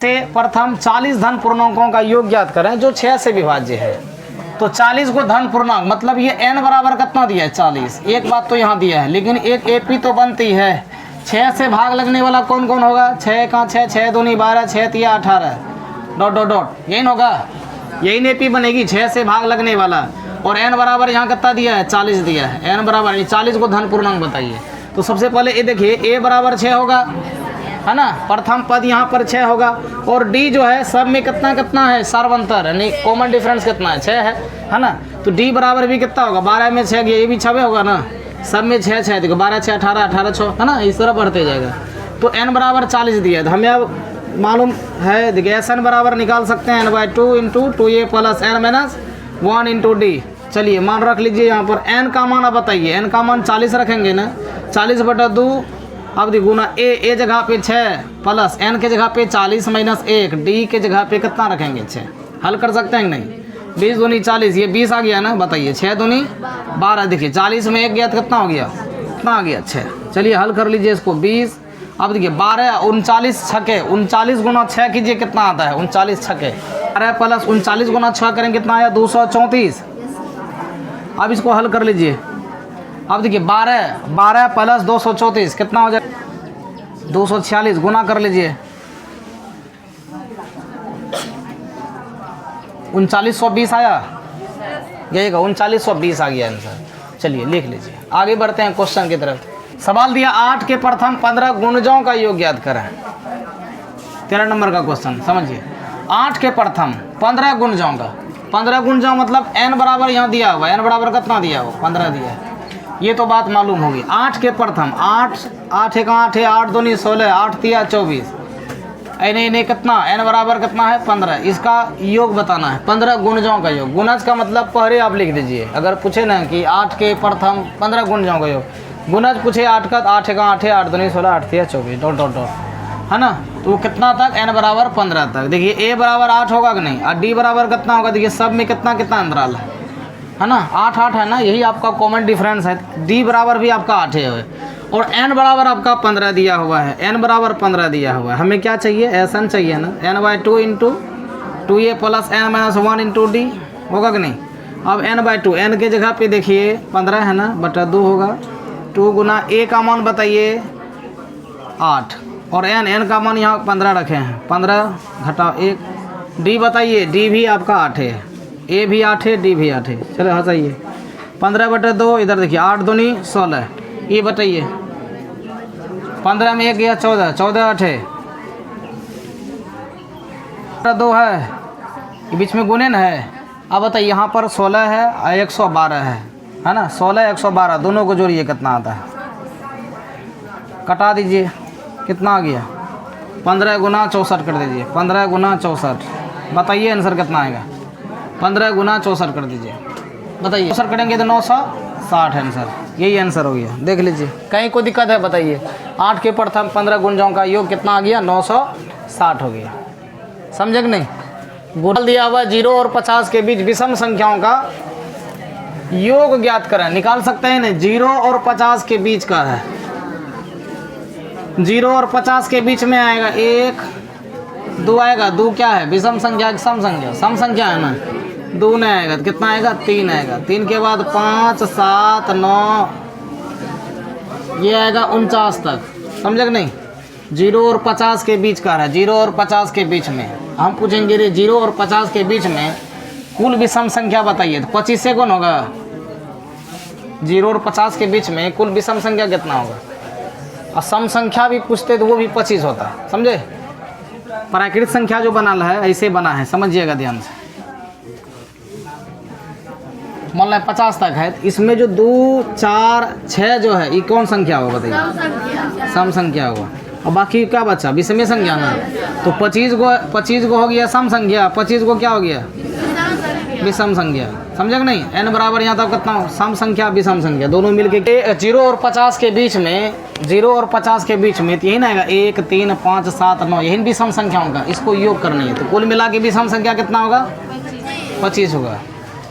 से प्रथम 40 धन पूर्णांकों का योग ज्ञात करें जो 6 से विभाज्य है। तो 40 को धन पूर्णांक मतलब ये n बराबर कितना दिया है 40। एक बात तो यहाँ दिया है, लेकिन एक एपी तो बनती है। 6 से भाग लगने वाला कौन कौन होगा? 6 का 6, 6 दूनी 12, 6 तिया 18 डॉट डॉट डॉट, यही होगा, यही एपी बनेगी 6 से भाग लगने वाला। और n बराबर यहाँ कितना दिया है 40 दिया है। n बराबर 40 को धन पूर्णांक बताइए। तो सबसे पहले ये देखिए a बराबर 6 होगा, है ना, प्रथम पद यहाँ पर 6 होगा। और d जो है सब में कितना कितना है सर्वांतर, यानी कॉमन डिफरेंस कितना है 6 है ना। तो d बराबर भी कितना होगा 12 में 6 गया, ये भी 6 होगा ना, सब में 6 6 देखो 12 6 18 18 6 है ना, इस तरह बढ़ते जाएगा। तो n बराबर 40 दिया है, तो हमें अब मालूम है देखिए एस एन बराबर निकाल सकते हैं n/2 into 2a plus n minus 1 into D. चलिए मान रख लीजिए यहाँ पर n का मान, अब बताइए n का मान 40 रखेंगे ना, 40/2 अब देखो गुना a जगह पे 6 प्लस n के जगह पे 40 माइनस 1 d के जगह पे कितना रखेंगे 6। हल कर सकते हैं नहीं, 20 दूनी 40, ये 20 आ गया ना, बताइए 6 दूनी 12, देखिए 40 में 1 गया तो कितना हो गया, कितना आ गया 6। चलिए हल कर लीजिए इसको 20। अब देखिए 12 39 छके 39 गुना 6 कीजिए कितना आता है 39 छके 12 प्लस 39 गुना 6 करेंगे कितना आया 234। अब इसको हल कर लीजिए। अब देखिए 12 प्लस 234 कितना हो जाए 246, गुना कर लीजिए 3920 आया, यही 3920 आ गया आंसर। चलिए लिख लीजिए, आगे बढ़ते हैं क्वेश्चन की तरफ। सवाल दिया 8 के प्रथम 15 गुणजों का योग ज्ञात करें। 13 नंबर का क्वेश्चन समझिए। 8 के प्रथम 15 गुणजों का, 15 गुणजों मतलब n बराबर यहाँ दिया हुआ, n बराबर कितना दिया हुआ 15 दिया है, ये तो बात मालूम होगी। 8 के प्रथम 8 8 1 8 है, 8 दूनी 16, 8 तिया 24, नहीं कितना n बराबर कितना है 15, इसका योग बताना है 15 गुणजों का योग। गुणज का मतलब पहले आप लिख दीजिए, अगर पूछे ना कि 8 के प्रथम 15 गुणजों का योग, गुणज पूछे 8 का 8 1 8 है, 8 दूनी 16, 8 तिया 24 डॉट डॉट डॉट, है ना। तो कितना तक n बराबर 15 तक। देखिए a बराबर 8 होगा कि नहीं, और d बराबर कितना होगा, देखिए सब में कितना कितना अंतराल है ना, 8 8 है ना, यही आपका कॉमन डिफरेंस है। d बराबर भी आपका 8 है और n बराबर आपका 15 दिया हुआ है, n बराबर 15 दिया हुआ है। हमें क्या चाहिए एस एन चाहिए ना, n/2 into 2a plus n minus 1 into D होगा कि नहीं। अब n/2 n के जगह पे देखिए 15 है ना, बटा 2 होगा, 2 गुना a का मान बताइए 8 और n का मान यहाँ 15 रखे हैं, 15 घटाओ 1, d बताइए d भी आपका 8 है, a भी 8 है, d भी 8 है। चलो हंसाइए 15/2, इधर देखिए 8 दूनी 16, ये बताइए 15 में 1 गया 14, 14 8 है, 2 है, ये बीच में गुणन है। अब बताइए यहाँ पर 16 है और 112 है ना, 16 112 दोनों को जोड़िए कितना आता है, कटा दीजिए कितना आ गया 15 गुना 64 कर दीजिए, 15 गुना 64, बताइए आंसर कितना आएगा, 15 गुना 64 कर दीजिए, बताइए 64 करेंगे तो 960 है आंसर, यही आंसर हो गया। देख लीजिए कहीं कोई दिक्कत है बताइए। 8 के प्रथम 15 गुणजों का योग कितना आ गया 960 हो गया, समझे कि नहीं। गुणन दिया हुआ 0 और 50 के बीच विषम संख्याओं का योग ज्ञात करें, निकाल सकते हैं ना, 0 और 50 के बीच का है, 0 और 50 के बीच में आएगा 1 2 आएगा, 2 क्या है विषम संख्या सम संख्या, सम संख्या है ना, 2 नहीं आएगा तो कितना आएगा 3 आएगा, 3 के बाद 5 7 9 ये आएगा 49 तक, समझे कि नहीं। 0 और 50 के बीच का है, 0 और 50 के बीच में हम पूछेंगे रे 0 और 50 के बीच में कुल विषम संख्या बताइए, तो 25 से कौन होगा, 0 और 50 के बीच में कुल विषम संख्या कितना होगा, और सम संख्या भी पूछते तो वो भी 25 होता, समझे। प्राकृत संख्या जो बना है ऐसे बना है, समझिएगा ध्यान से। मान लें 50 तक है, इसमें जो 2 4 6 जो है ये कौन संख्या होगा बताइए, सम संख्या होगा, और बाकी क्या बचा विषम संख्या ना। तो 25 को हो गया सम संख्या, 25 को क्या हो गया विषम संख्या, समझे कि नहीं। n बराबर यहाँ तक कितना सम संख्या विषम संख्या दोनों मिलके 0 और 50 के बीच में, 0 और 50 के बीच में यही ना आएगा 1 3 5 7 9, यही विषम संख्याओं का इसको योग करनी है। तो कुल मिला के विषम संख्या कितना होगा 25 होगा।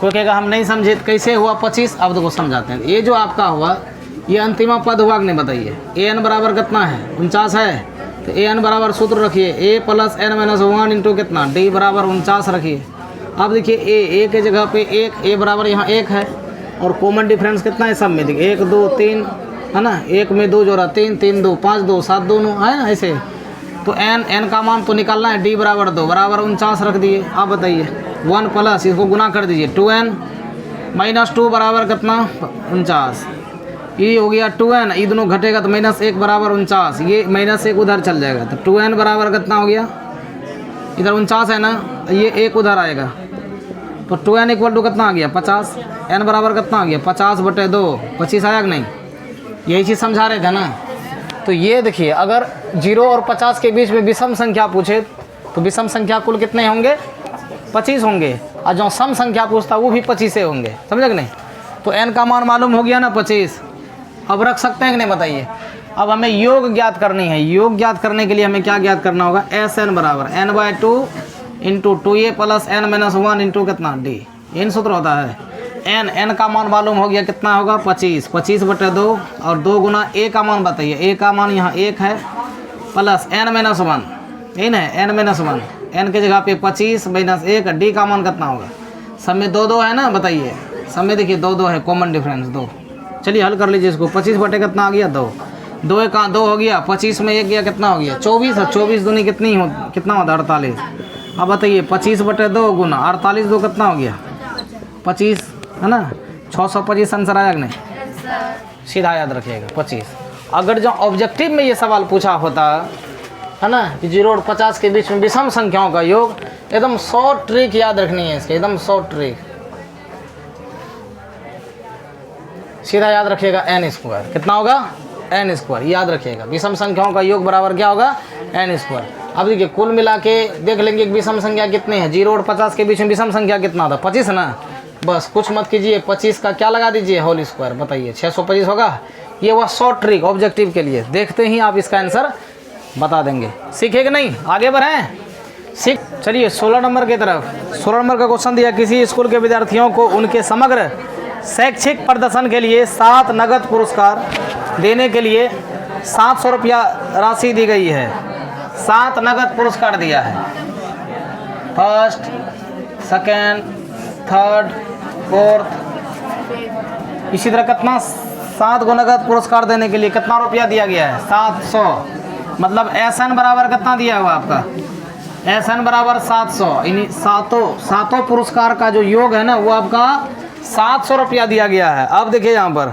कोई कहेगा हम नहीं समझे कैसे हुआ 25, अब देखो समझाते हैं। ये जो आपका हुआ ये अंतिम पद हुआ कि नहीं बताइए, an बराबर कितना है 49 है, तो ए एन बराबर सूत्र रखिए ए प्लस एन माइनस 1 इंटू कितना डी बराबर 49 रखिए। अब देखिए ए के जगह पे एक ए बराबर यहाँ 1 है और कॉमन डिफरेंस कितना है सब में, देखिए 1 2 3 है ना, 1 में 2 जोड़ा 3 3 2 5 2 7 2 9 है ना ऐसे। तो एन का मान तो निकालना है, डी बराबर 2 बराबर 49 रख दिए। आप बताइए 1 प्लस इसको गुना कर दीजिए 2n माइनस 2 बराबर कितना 49, ये हो गया 2n, ये दोनों घटेगा तो -1 बराबर 49, ये -1 उधर चल जाएगा तो 2n बराबर कितना हो गया, इधर 49 है ना, ये 1 उधर आएगा तो 2n इक्वल टू कितना आ गया 50, n बराबर कितना आ गया 50/2, 25 आया कि नहीं, यही चीज़ समझा रहे थे ना। तो ये देखिए अगर 0 और 50 के बीच में विषम संख्या पूछे तो विषम संख्या कुल कितने होंगे 25 होंगे, और जो सम संख्या पूछता वो भी 25 से होंगे, समझे कि नहीं। तो n का मान मालूम हो गया ना 25, अब रख सकते हैं कि नहीं बताइए। अब हमें योग ज्ञात करनी है, योग ज्ञात करने के लिए हमें क्या ज्ञात करना होगा, Sn बराबर n/2 into 2a plus n minus 1 into कितना d, इन सूत्र होता है। n का मान मालूम हो गया कितना होगा 25, 25/2 और 2 गुना a का मान बताइए, a का मान यहाँ 1 है प्लस n माइनस 1, यही ना n माइनस 1, n के जगह पे 25 माइनस 1, d का मान कितना होगा, सब में 2 2 है ना, बताइए सब में देखिए 2 2 है, कॉमन डिफरेंस 2। चलिए हल कर लीजिए इसको, 25 बटे कितना आ गया 2, 2 1 2 हो गया, 25 में 1 गया कितना हो गया 24, और 24 दूनी कितनी हो कितना होता 48। अब बताइए 25/2 गुना 48 2 कितना हो गया 25 है ना, 625 आंसर आया कि नहीं, सीधा याद रखिएगा 25। अगर जो ऑब्जेक्टिव में ये सवाल पूछा होता है ना कि 0 और 50 के बीच में विषम संख्याओं का योग, एकदम शॉर्ट ट्रिक याद रखनी है इसके, एकदम शॉर्ट ट्रिक, सीधा याद रखिएगा n², कितना होगा n², याद रखिएगा विषम संख्याओं का योग बराबर क्या होगा n²। अब देखिए कुल मिला के देख लेंगे कि विषम संख्या कितने हैं, 0 और 50 के बीच में विषम संख्या कितना था 25 ना, बस कुछ मत कीजिए 25 का क्या लगा दीजिए होल स्क्वायर, बताइए 625 होगा। ये वह शॉर्ट ट्रिक ऑब्जेक्टिव के लिए, देखते ही आप इसका आंसर बता देंगे। सीखे कि नहीं, आगे बढ़ें सीख। चलिए 16 नंबर की तरफ, 16 नंबर का क्वेश्चन दिया, किसी स्कूल के विद्यार्थियों को उनके समग्र शैक्षिक प्रदर्शन के लिए 7 नगद पुरस्कार देने के लिए 700 रुपया राशि दी गई है, 7 नगद पुरस्कार दिया है, फर्स्ट सेकेंड थर्ड फोर्थ, इसी तरह कितना 7 को नगद पुरस्कार देने के लिए कितना रुपया दिया गया है 700, मतलब Sn बराबर कितना दिया हुआ आपका, Sn बराबर 700, इन सातों पुरस्कार का जो योग है ना वो आपका 700 रुपया दिया गया है। अब देखिए यहाँ पर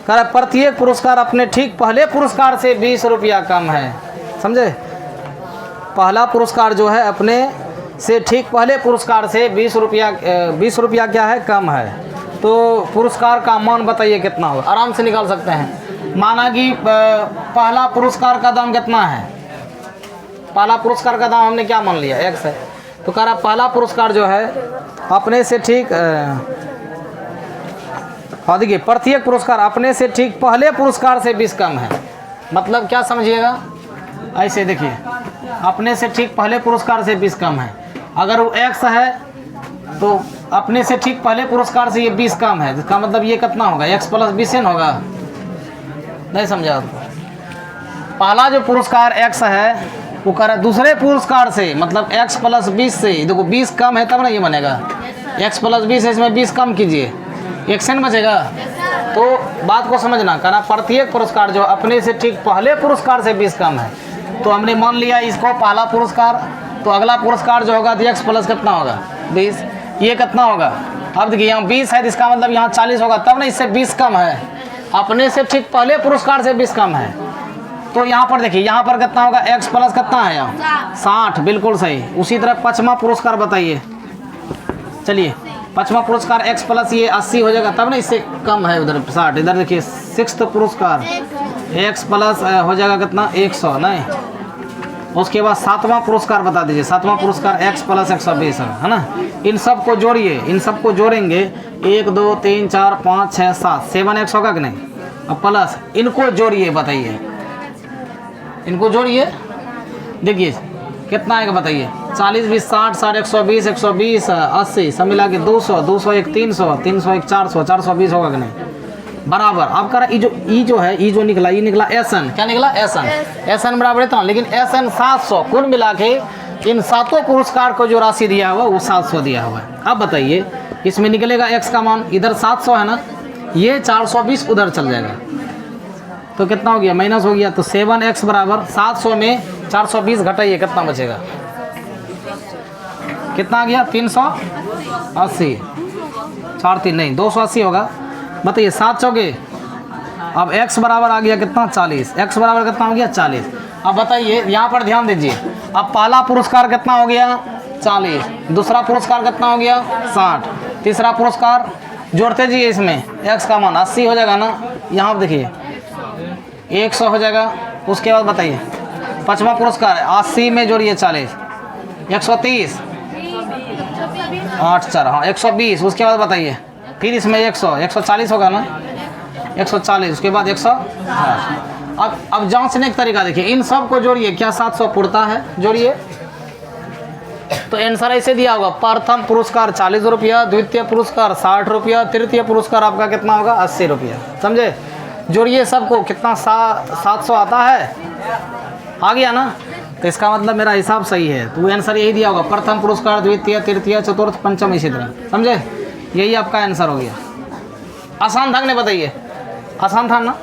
कह रहा प्रत्येक पुरस्कार अपने ठीक पहले पुरस्कार से 20 रुपया कम है, समझे। पहला पुरस्कार जो है अपने से ठीक पहले पुरस्कार से 20 रुपया क्या है कम है, तो पुरस्कार का मान बताइए कितना होगा, आराम से निकाल सकते हैं। माना कि पहला पुरस्कार का दाम कितना है, पहला पुरस्कार का दाम हमने क्या मान लिया x है, तो कह रहा पहला पुरस्कार जो है अपने से ठीक हाँ देखिए प्रत्येक पुरस्कार अपने से ठीक पहले पुरस्कार से 20 कम है, मतलब क्या समझिएगा, ऐसे देखिए अपने से ठीक पहले पुरस्कार से 20 कम है, अगर वो x है तो अपने से ठीक पहले पुरस्कार से ये 20 कम है, इसका मतलब ये कितना होगा x + 20 होगा, नहीं समझा आपको। पहला जो पुरस्कार x है वो कर रहा है दूसरे पुरस्कार से, मतलब x + 20 से, देखो 20 कम है तब ना ये बनेगा, x + 20 है इसमें 20 कम कीजिए, एक्शन बचेगा। तो बात को समझना, कहना प्रत्येक पुरस्कार जो अपने से ठीक पहले पुरस्कार से 20 कम है, तो हमने मान लिया इसको पहला पुरस्कार, तो अगला पुरस्कार जो होगा तो x + कितना होगा 20, ये कितना होगा, अब देखिए यहाँ 20 है तो इसका मतलब यहाँ 40 होगा, तब ना इससे 20 कम है, अपने से ठीक पहले पुरस्कार से 20 कम है। तो यहाँ पर देखिए यहाँ पर कितना होगा x + कितना है यहाँ 60, बिल्कुल सही। उसी तरह 5वां पुरस्कार बताइए, चलिए 5वां पुरस्कार x + ये 80 हो जाएगा, तब ना इससे कम है उधर 60, इधर देखिए 6th पुरस्कार x + हो जाएगा कितना 100, नहीं। उसके बाद 7वां पुरस्कार बता दीजिए, 7वां पुरस्कार x + 120 है ना। इन सब को जोड़िए, इन सब को जोड़ेंगे 1 2 3 4 5 6 7 7x होगा कि नहीं, अब प्लस इनको जोड़िए, बताइए इनको जोड़िए, देखिए कितना आएगा बताइए, 40 20 60 60 120 120 80 सब मिला के 200 201 300 301 400 420 होगा कि नहीं, बराबर अब कर ई जो है ई जो निकला ये निकला एसन, क्या निकला एसन, एसन बराबर इतना, लेकिन एसन 700 कुल मिला के इन सातों पुरस्कार को जो राशि दिया हुआ वो 700 दिया हुआ है। अब बताइए इसमें निकलेगा x का मान, इधर 700 है ना, ये 420 उधर चल जाएगा तो कितना हो गया माइनस हो गया, तो 7x बराबर 700 में 420 घटाइए कितना बचेगा, कितना आ गया 380, 4 3 नहीं 280 होगा। बताइए 7 चौके, अब x बराबर आ गया कितना 40, x बराबर कितना हो गया 40। अब बताइए यहाँ पर ध्यान दीजिए, अब पहला पुरस्कार कितना हो गया 40, दूसरा पुरस्कार कितना हो गया 60, तीसरा पुरस्कार जोड़ते जी इसमें x का मान 80 हो जाएगा ना, यहाँ पर देखिए 100 हो जाएगा। उसके बाद बताइए पांचवा पुरस्कार 80 में जोड़िए 40, 130, 8 4 हाँ 120। उसके बाद बताइए फिर इसमें 140 होगा ना, 140 उसके बाद 160। अब जांचने का तरीका देखिए, इन सब को जोड़िए क्या 700 पुरता है, जोड़िए तो आंसर ऐसे दिया होगा, प्रथम पुरस्कार 40 रुपया, द्वितीय पुरस्कार 60 रुपया, तृतीय पुरस्कार आपका कितना होगा 80 रुपया, समझे। जोड़िए सबको कितना 700 आता है, आ गया ना, तो इसका मतलब मेरा हिसाब सही है, तो आंसर यही दिया होगा, प्रथम पुरस्कार द्वितीय तृतीय चतुर्थ पंचम इसी तरह, समझे। यही आपका आंसर हो गया। आसान था कि नहीं बताइए, आसान था ना।